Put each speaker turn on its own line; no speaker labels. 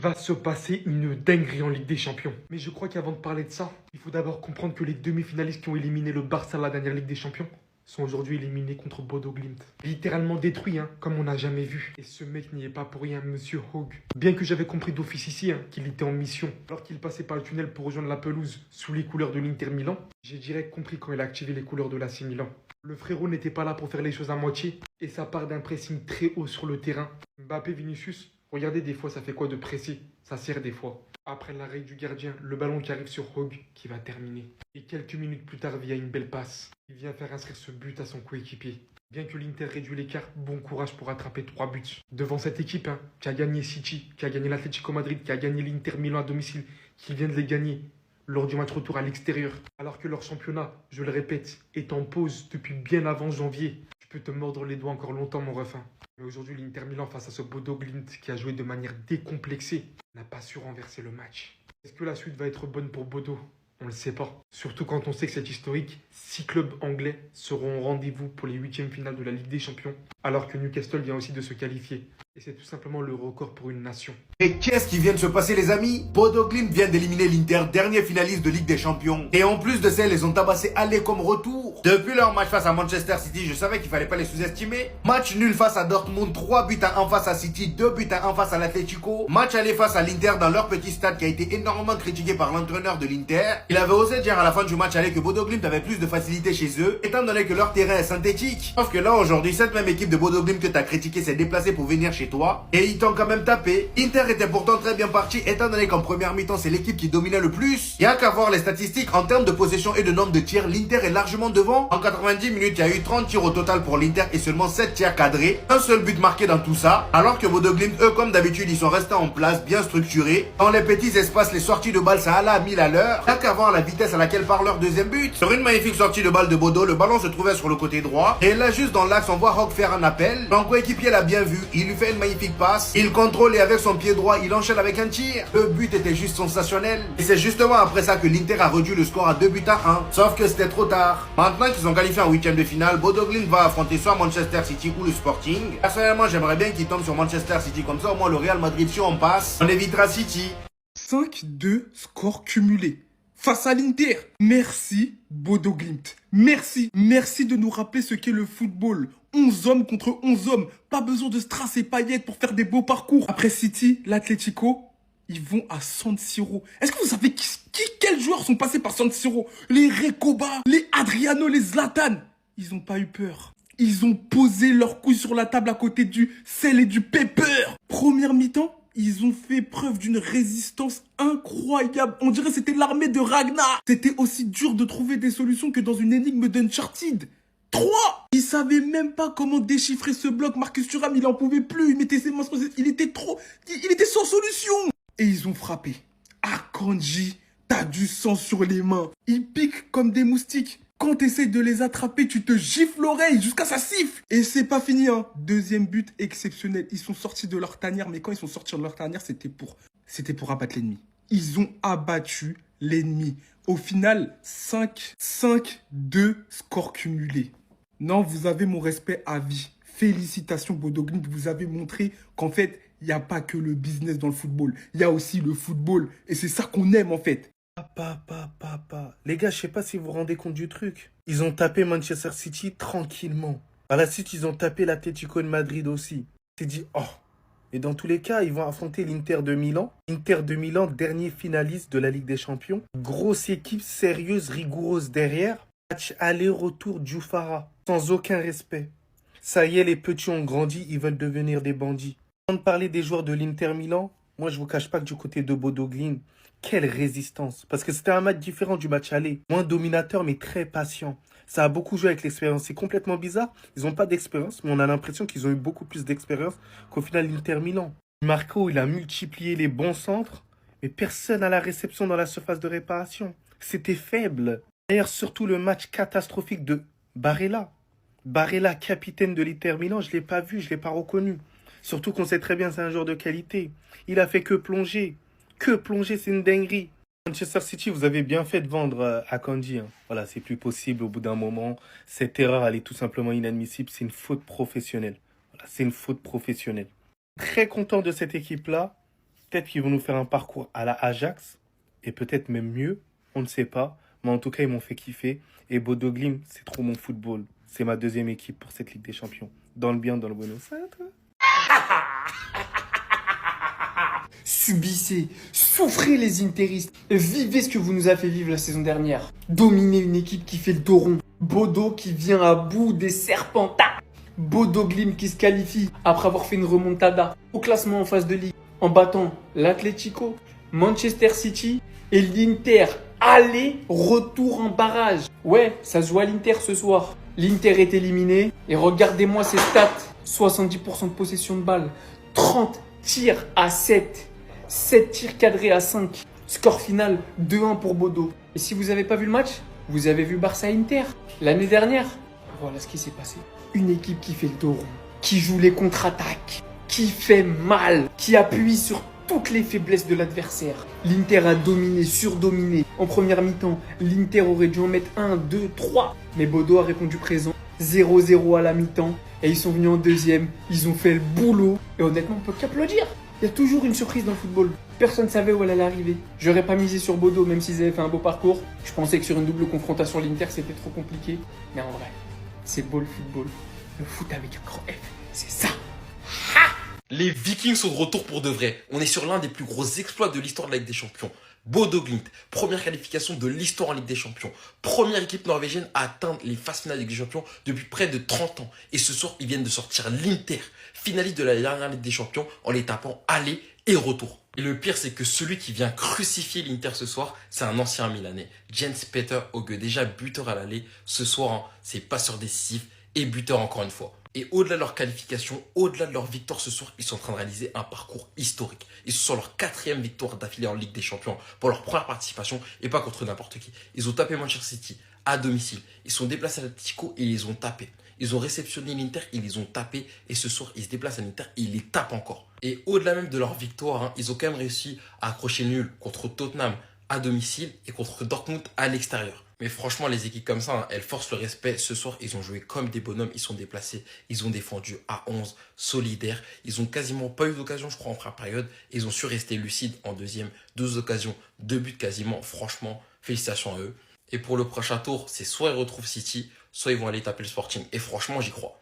va se passer une dinguerie en Ligue des Champions. Mais je crois qu'avant de parler de ça, il faut d'abord comprendre que les demi-finalistes qui ont éliminé le Barça à la dernière Ligue des Champions sont aujourd'hui éliminés contre Bodo Glimt. Littéralement détruits, comme on n'a jamais vu. Et ce mec n'y est pas pour rien, Monsieur Hogg. Bien que j'avais compris d'office ici qu'il était en mission, alors qu'il passait par le tunnel pour rejoindre la pelouse sous les couleurs de l'Inter Milan, j'ai direct compris quand il a activé les couleurs de l'AC Milan. Le frérot n'était pas là pour faire les choses à moitié, et ça part d'un pressing très haut sur le terrain. Mbappé, Vinicius, regardez des fois ça fait quoi de presser, ça sert des fois. Après l'arrêt du gardien, le ballon qui arrive sur Hogg qui va terminer. Et quelques minutes plus tard, via une belle passe, il vient faire inscrire ce but à son coéquipier. Bien que l'Inter réduit l'écart, bon courage pour attraper 3 buts. Devant cette équipe qui a gagné City, qui a gagné l'Atlético Madrid, qui a gagné l'Inter Milan à domicile, qui vient de les gagner lors du match retour à l'extérieur. Alors que leur championnat, je le répète, est en pause depuis bien avant janvier. Tu peux te mordre les doigts encore longtemps, mon ref. Mais aujourd'hui, l'Inter Milan, face à ce Bodo Glimt qui a joué de manière décomplexée, n'a pas su renverser le match. Est-ce que la suite va être bonne pour Bodo? On ne le sait pas. Surtout quand on sait que c'est historique, 6 clubs anglais seront au rendez-vous pour les 8e finales de la Ligue des Champions, alors que Newcastle vient aussi de se qualifier. Et c'est tout simplement le record pour une nation.
Et qu'est-ce qui vient de se passer, les amis? Bodo Glimt vient d'éliminer l'Inter, dernier finaliste de Ligue des Champions. Et en plus de ça, ils les ont tabassés aller comme retour. Depuis leur match face à Manchester City, je savais qu'il fallait pas les sous-estimer. Match nul face à Dortmund, 3 buts à 1 face à City, 2 buts à 1 face à l'Atlético. Match aller face à l'Inter dans leur petit stade qui a été énormément critiqué par l'entraîneur de l'Inter. Il avait osé dire à la fin du match aller que Bodo Glimt avait plus de facilité chez eux, étant donné que leur terrain est synthétique. Sauf que là, aujourd'hui, cette même équipe de Bodo Glimt que t'as critiqué s'est déplacée pour venir chez toi. Et ils t'ont quand même tapé. Inter était pourtant très bien parti, étant donné qu'en première mi-temps, c'est l'équipe qui dominait le plus. Il y a qu'à voir les statistiques en termes de possession et de nombre de tirs. L'Inter est largement devant. En 90 minutes, il y a eu 30 tirs au total pour l'Inter et seulement 7 tirs cadrés. Un seul but marqué dans tout ça. Alors que Bodo Glimt, eux, comme d'habitude, ils sont restés en place, bien structurés. Dans les petits espaces, les sorties de balles, ça allait à 1000 à l'heure. Il y a qu'à voir la vitesse à laquelle part leur deuxième but. Sur une magnifique sortie de balle de Bodo, le ballon se trouvait sur le côté droit. Et là, juste dans l'axe, on voit Hogg faire un appel. Son coéquipier l'a bien vu. Il lui fait une magnifique passe. Il contrôle et avec son pied droit, il enchaîne avec un tir. Le but était juste sensationnel. Et c'est justement après ça que l'Inter a réduit le score à 2 buts à 1. Sauf que c'était trop tard. Maintenant qu'ils sont qualifiés en 8e de finale, Bodo Glimt va affronter soit Manchester City ou le Sporting. Personnellement, j'aimerais bien qu'ils tombent sur Manchester City. Comme ça, au moins le Real Madrid, si on passe, on évitera City.
5-2 score cumulé. Face à l'Inter. Merci, Bodo Glimt. Merci. Merci de nous rappeler ce qu'est le football. 11 hommes contre 11 hommes. Pas besoin de strass et paillettes pour faire des beaux parcours. Après City, l'Atlético, ils vont à San Siro. Est-ce que vous savez quels joueurs sont passés par San Siro? Les Recoba, les Adriano, les Zlatan. Ils n'ont pas eu peur. Ils ont posé leurs couilles sur la table à côté du sel et du pepper. Première mi-temps, ils ont fait preuve d'une résistance incroyable. On dirait que c'était l'armée de Ragnar. C'était aussi dur de trouver des solutions que dans une énigme d'Uncharted. 3. Il savait même pas comment déchiffrer ce bloc. Marcus Thuram, il en pouvait plus. Il mettait ses mains sur... Il était sans solution. Et ils ont frappé. Akanji, t'as du sang sur les mains. Ils piquent comme des moustiques. Quand t'essayes de les attraper, tu te gifles l'oreille jusqu'à ça siffle. Et c'est pas fini, Deuxième but exceptionnel. Ils sont sortis de leur tanière, mais quand ils sont sortis de leur tanière, c'était pour abattre l'ennemi. Ils ont abattu l'ennemi. Au final, 5-2 score cumulé. Non, vous avez mon respect à vie. Félicitations, Bodo Glimt. Vous avez montré qu'en fait, il n'y a pas que le business dans le football. Il y a aussi le football. Et c'est ça qu'on aime, en fait.
Papa. Les gars, je sais pas si vous vous rendez compte du truc. Ils ont tapé Manchester City tranquillement. Par la suite, ils ont tapé l'Atlético de Madrid aussi. C'est dit, oh. Et dans tous les cas, ils vont affronter l'Inter de Milan. Inter de Milan, dernier finaliste de la Ligue des Champions. Grosse équipe, sérieuse, rigoureuse derrière. Match aller-retour du Fara. Sans aucun respect. Ça y est, les petits ont grandi, ils veulent devenir des bandits. Avant de parler des joueurs de l'Inter Milan, moi je vous cache pas que du côté de Bodo Glimt, quelle résistance. Parce que c'était un match différent du match aller. Moins dominateur mais très patient. Ça a beaucoup joué avec l'expérience. C'est complètement bizarre. Ils n'ont pas d'expérience, mais on a l'impression qu'ils ont eu beaucoup plus d'expérience qu'au final l'Inter Milan. Marco, il a multiplié les bons centres, mais personne à la réception dans la surface de réparation. C'était faible. D'ailleurs, surtout le match catastrophique de Barella. Barella, capitaine de l'Inter Milan, je ne l'ai pas vu, je ne l'ai pas reconnu. Surtout qu'on sait très bien que c'est un joueur de qualité. Il a fait que plonger. Que plonger, c'est une dinguerie. Manchester City, vous avez bien fait de vendre Akanji. Voilà, c'est plus possible au bout d'un moment. Cette erreur, elle est tout simplement inadmissible. C'est une faute professionnelle. Voilà, c'est une faute professionnelle. Très content de cette équipe-là. Peut-être qu'ils vont nous faire un parcours à la Ajax, et peut-être même mieux, on ne sait pas. Mais en tout cas, ils m'ont fait kiffer. Et Bodo Glimt, c'est trop mon football. C'est ma deuxième équipe pour cette Ligue des Champions. Dans le bien, dans le bonheur. Ça, toi.
Subissez, souffrez les Interistes, vivez ce que vous nous avez fait vivre la saison dernière. Dominez une équipe qui fait le dos rond. Bodo qui vient à bout des Serpentins. Bodo Glimt qui se qualifie après avoir fait une remontada au classement en phase de ligue en battant l'Atlético, Manchester City et l'Inter. Aller, retour en barrage. Ouais, ça se joue à l'Inter ce soir. L'Inter est éliminé et regardez-moi ses stats. 70% de possession de balle, 30 tirs à 7, 7 tirs cadrés à 5. Score final 2-1 pour Bodo. Et si vous n'avez pas vu le match, vous avez vu Barça-Inter l'année dernière. Voilà ce qui s'est passé. Une équipe qui fait le dos rond, qui joue les contre-attaques, qui fait mal, qui appuie sur toutes les faiblesses de l'adversaire. L'Inter a dominé, surdominé. En première mi-temps, l'Inter aurait dû en mettre 1, 2, 3. Mais Bodo a répondu présent. 0-0 à la mi-temps. Et ils sont venus en deuxième. Ils ont fait le boulot. Et honnêtement, on peut qu'applaudir. Il y a toujours une surprise dans le football. Personne ne savait où elle allait arriver. J'aurais pas misé sur Bodo, même s'ils avaient fait un beau parcours. Je pensais que sur une double confrontation, l'Inter, c'était trop compliqué. Mais en vrai, c'est beau le football. Le foot avec un grand F, c'est ça.
Les Vikings sont de retour pour de vrai. On est sur l'un des plus gros exploits de l'histoire de la Ligue des Champions. Bodo Glimt, première qualification de l'histoire en Ligue des Champions. Première équipe norvégienne à atteindre les phases finales de Ligue des Champions depuis près de 30 ans. Et ce soir, ils viennent de sortir l'Inter, finaliste de la dernière Ligue des Champions, en les tapant aller et retour. Et le pire, c'est que celui qui vient crucifier l'Inter ce soir, c'est un ancien Milanais, Jens Peter Hauge, déjà buteur à l'aller. Ce soir, c'est passeur décisif et buteur encore une fois. Et au-delà de leur qualification, au-delà de leur victoire ce soir, ils sont en train de réaliser un parcours historique. Ils sont sur leur 4e victoire d'affilée en Ligue des Champions pour leur première participation et pas contre n'importe qui. Ils ont tapé Manchester City à domicile. Ils sont déplacés à l'Atlético et ils les ont tapés. Ils ont réceptionné l'Inter, ils les ont tapés. Et ce soir, ils se déplacent à l'Inter et ils les tapent encore. Et au-delà même de leur victoire, ils ont quand même réussi à accrocher le nul contre Tottenham à domicile et contre Dortmund à l'extérieur. Mais franchement, les équipes comme ça, elles forcent le respect. Ce soir, ils ont joué comme des bonhommes. Ils sont déplacés. Ils ont défendu à 11, solidaires. Ils ont quasiment pas eu d'occasion, je crois, en première période. Ils ont su rester lucides en deuxième. 12 occasions, 2 buts quasiment. Franchement, félicitations à eux. Et pour le prochain tour, c'est soit ils retrouvent City, soit ils vont aller taper le Sporting. Et franchement, j'y crois.